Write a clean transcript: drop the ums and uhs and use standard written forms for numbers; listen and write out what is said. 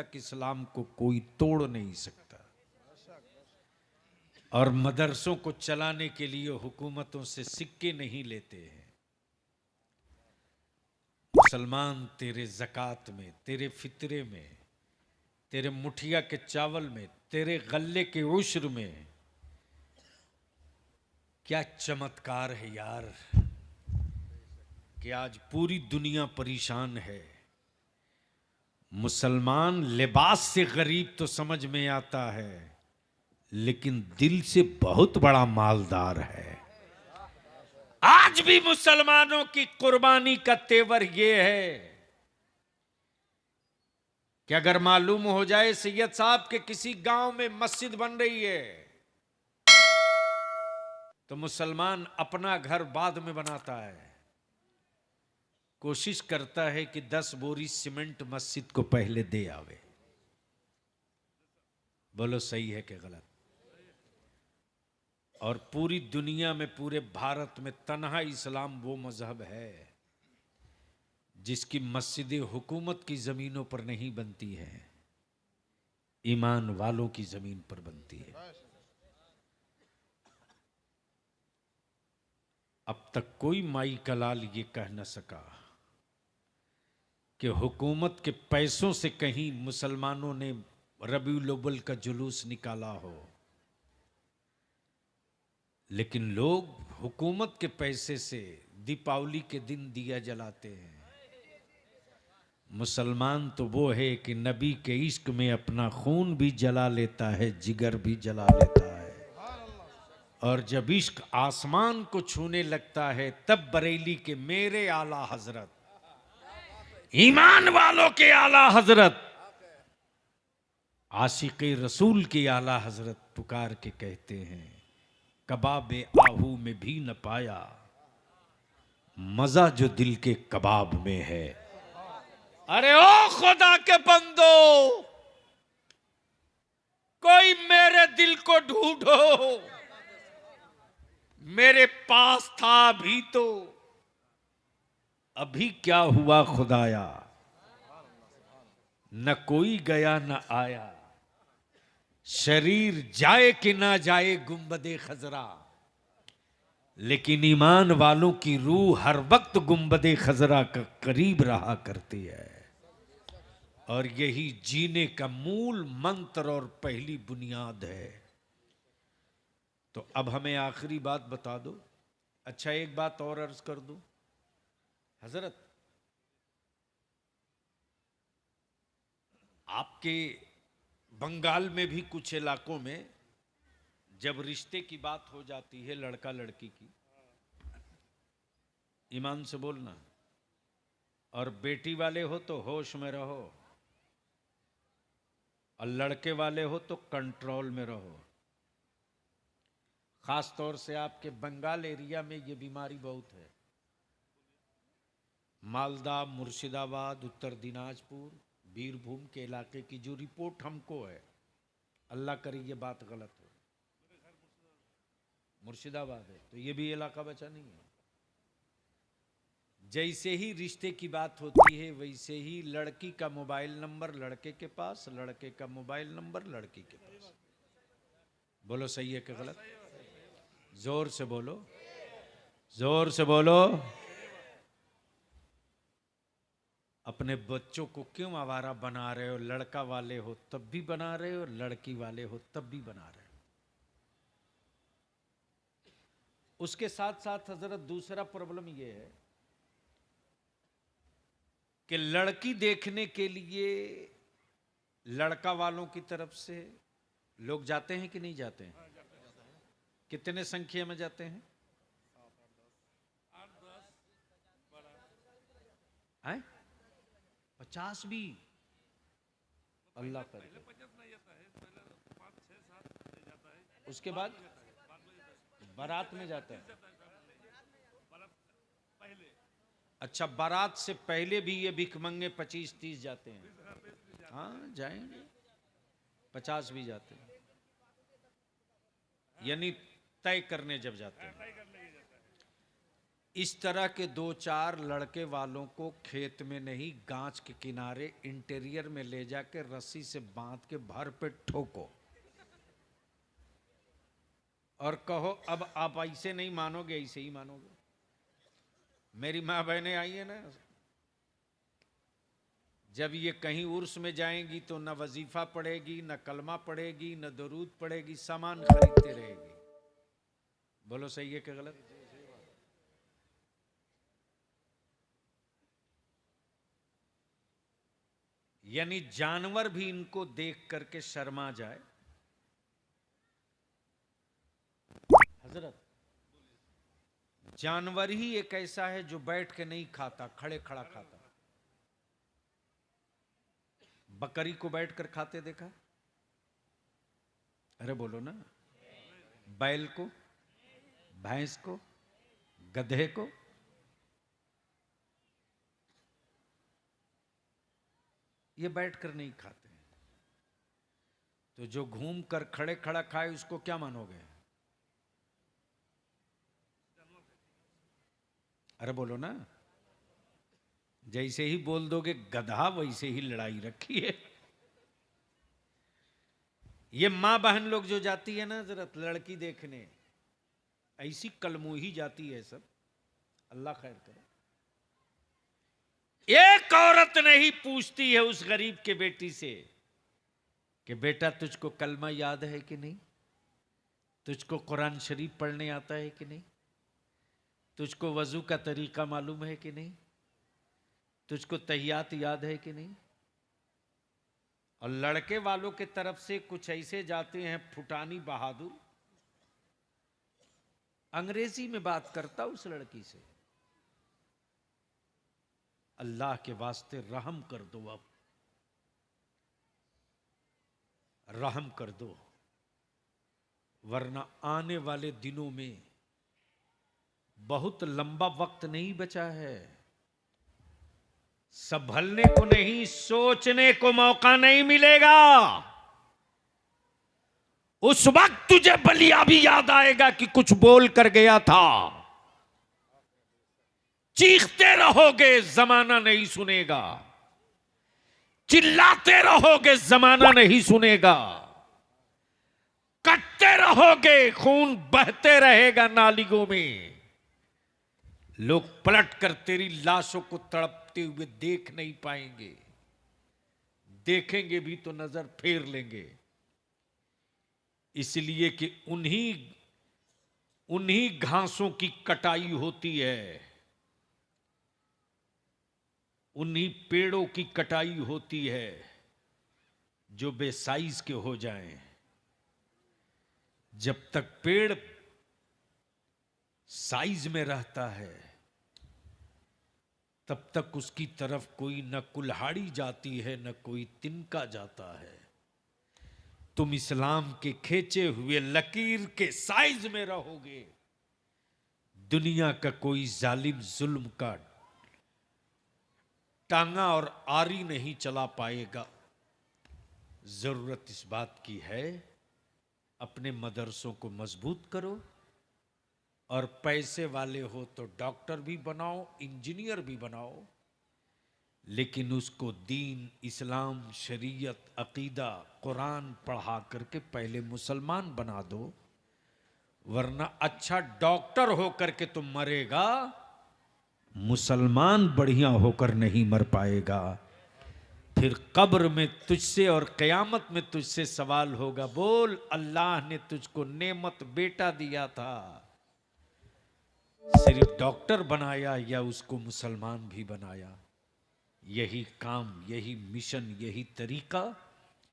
तक इस्लाम को कोई तोड़ नहीं सकता। और मदरसों को चलाने के लिए हुकूमतों से सिक्के नहीं लेते हैं। मुसलमान तेरे ज़कात में, तेरे फितरे में, तेरे मुठिया के चावल में, तेरे गल्ले के उश्र में क्या चमत्कार है यार कि आज पूरी दुनिया परेशान है। मुसलमान लिबास से गरीब तो समझ में आता है, लेकिन दिल से बहुत बड़ा मालदार है। आज भी मुसलमानों की कुर्बानी का तेवर यह है कि अगर मालूम हो जाए सैयद साहब के किसी गांव में मस्जिद बन रही है, तो मुसलमान अपना घर बाद में बनाता है। कोशिश करता है कि 10 बोरी सीमेंट मस्जिद को पहले दे आवे। बोलो सही है कि गलत? और पूरी दुनिया में, पूरे भारत में तन्हा इस्लाम वो मजहब है जिसकी मस्जिदें हुकूमत की जमीनों पर नहीं बनती है, ईमान वालों की जमीन पर बनती है। अब तक कोई माई का लाल ये कह न सका कि हुकूमत के पैसों से कहीं मुसलमानों ने रबीउल अव्वल का जुलूस निकाला हो। लेकिन लोग हुकूमत के पैसे से दीपावली के दिन दिया जलाते हैं। मुसलमान तो वो है कि नबी के इश्क में अपना खून भी जला लेता है, जिगर भी जला लेता है। और जब इश्क आसमान को छूने लगता है, तब बरेली के मेरे आला हजरत, ईमान वालों के आला हजरत, आशिक़े रसूल के आला हजरत पुकार के कहते हैं, कबाबे आहू में भी न पाया मजा जो दिल के कबाब में है। अरे ओ खुदा के बंदो, कोई मेरे दिल को ढूंढो, मेरे पास था भी तो, अभी क्या हुआ खुदाया, न कोई गया न आया, शरीर जाए कि ना जाए गुंबदे खजरा, लेकिन ईमान वालों की रूह हर वक्त गुंबदे खजरा का करीब रहा करती है। और यही जीने का मूल मंत्र और पहली बुनियाद है। तो अब हमें आखिरी बात बता दो। अच्छा, एक बात और अर्ज कर दूं हजरत, आपके बंगाल में भी कुछ इलाकों में जब रिश्ते की बात हो जाती है, लड़का लड़की की, ईमान से बोलना, और बेटी वाले हो तो होश में रहो, और लड़के वाले हो तो कंट्रोल में रहो। खास तौर से आपके बंगाल एरिया में ये बीमारी बहुत है। मालदा, मुर्शिदाबाद, उत्तर दिनाजपुर, बीरभूम के इलाके की जो रिपोर्ट हमको है, अल्लाह करे ये बात गलत हो, मुर्शिदाबाद है तो ये भी इलाका बचा नहीं है। जैसे ही रिश्ते की बात होती है, वैसे ही लड़की का मोबाइल नंबर लड़के के पास, लड़के का मोबाइल नंबर लड़की के पास। बोलो सही है कि गलत? जोर से बोलो, जोर से बोलो। अपने बच्चों को क्यों आवारा बना रहे हो? लड़का वाले हो तब भी बना रहे हो, लड़की वाले हो तब भी बना रहे हो। उसके साथ साथ हजरत दूसरा प्रॉब्लम यह है कि लड़की देखने के लिए लड़का वालों की तरफ से लोग जाते हैं कि नहीं जाते हैं? कितने संख्या में जाते हैं? 50 भी? अल्लाह करे। उसके बाद बारात में जाते हैं। अच्छा, बारात से पहले भी ये भिखमंगे 25-30 जाते हैं। हाँ जाएंगे, 50 भी जाते हैं, यानी तय करने जब जाते हैं। इस तरह के दो चार लड़के वालों को खेत में नहीं, गांच के किनारे इंटीरियर में ले जाके रस्सी से बांध के भर पे ठोको और कहो अब आप ऐसे नहीं मानोगे, ऐसे ही मानोगे। मेरी माँ बहनें आई है ना, जब ये कहीं उर्स में जाएंगी तो न वजीफा पढ़ेगी, न कलमा पढ़ेगी, न दरूद पढ़ेगी, सामान खरीदते रहेगी। बोलो सही है कि गलत? यानी जानवर भी इनको देख करके शर्मा जाए। हजरत, जानवर ही एक ऐसा है जो बैठ के नहीं खाता, खड़े खड़ा खाता। बकरी को बैठ कर खाते देखा? अरे बोलो ना। बैल को, भैंस को, गधे को। ये बैठकर नहीं खाते। तो जो घूम कर खड़े खड़ा खाए उसको क्या मानोगे? अरे बोलो ना। जैसे ही बोल दोगे गधा, वैसे ही लड़ाई रखी है। ये मां बहन लोग जो जाती है ना जरा लड़की देखने, ऐसी कलमुही जाती है सब, अल्लाह खैर करे। एक औरत नहीं पूछती है उस गरीब के बेटी से कि बेटा तुझको कलमा याद है कि नहीं, तुझको कुरान शरीफ पढ़ने आता है कि नहीं, तुझको वजू का तरीका मालूम है कि नहीं, तुझको तहियात याद है कि नहीं। और लड़के वालों के तरफ से कुछ ऐसे जाते हैं फुटानी बहादुर, अंग्रेजी में बात करता उस लड़की से। अल्लाह के वास्ते रहम कर दो, अब रहम कर दो, वरना आने वाले दिनों में बहुत लंबा वक्त नहीं बचा है। संभलने को नहीं, सोचने को मौका नहीं मिलेगा। उस वक्त तुझे बलिया भी याद आएगा कि कुछ बोल कर गया था। चीखते रहोगे, जमाना नहीं सुनेगा। चिल्लाते रहोगे, जमाना नहीं सुनेगा। कटते रहोगे, खून बहते रहेगा नालियों में। लोग पलट कर तेरी लाशों को तड़पते हुए देख नहीं पाएंगे, देखेंगे भी तो नजर फेर लेंगे। इसलिए कि उन्हीं घासों की कटाई होती है, उन्हीं पेड़ों की कटाई होती है जो बेसाइज के हो जाएं। जब तक पेड़ साइज में रहता है तब तक उसकी तरफ कोई न कुल्हाड़ी जाती है न कोई तिनका जाता है। तुम इस्लाम के खींचे हुए लकीर के साइज में रहोगे, दुनिया का कोई जालिम जुल्म का टांगा और आरी नहीं चला पाएगा। जरूरत इस बात की है अपने मदरसों को मजबूत करो, और पैसे वाले हो तो डॉक्टर भी बनाओ, इंजीनियर भी बनाओ, लेकिन उसको दीन, इस्लाम, शरीयत, अकीदा, कुरान पढ़ा करके पहले मुसलमान बना दो। वरना अच्छा डॉक्टर होकर के तुम मरेगा, मुसलमान बढ़िया होकर नहीं मर पाएगा। फिर कब्र में तुझसे और क़यामत में तुझसे सवाल होगा, बोल अल्लाह ने तुझको नेमत बेटा दिया था, सिर्फ डॉक्टर बनाया या उसको मुसलमान भी बनाया? यही काम, यही मिशन, यही तरीका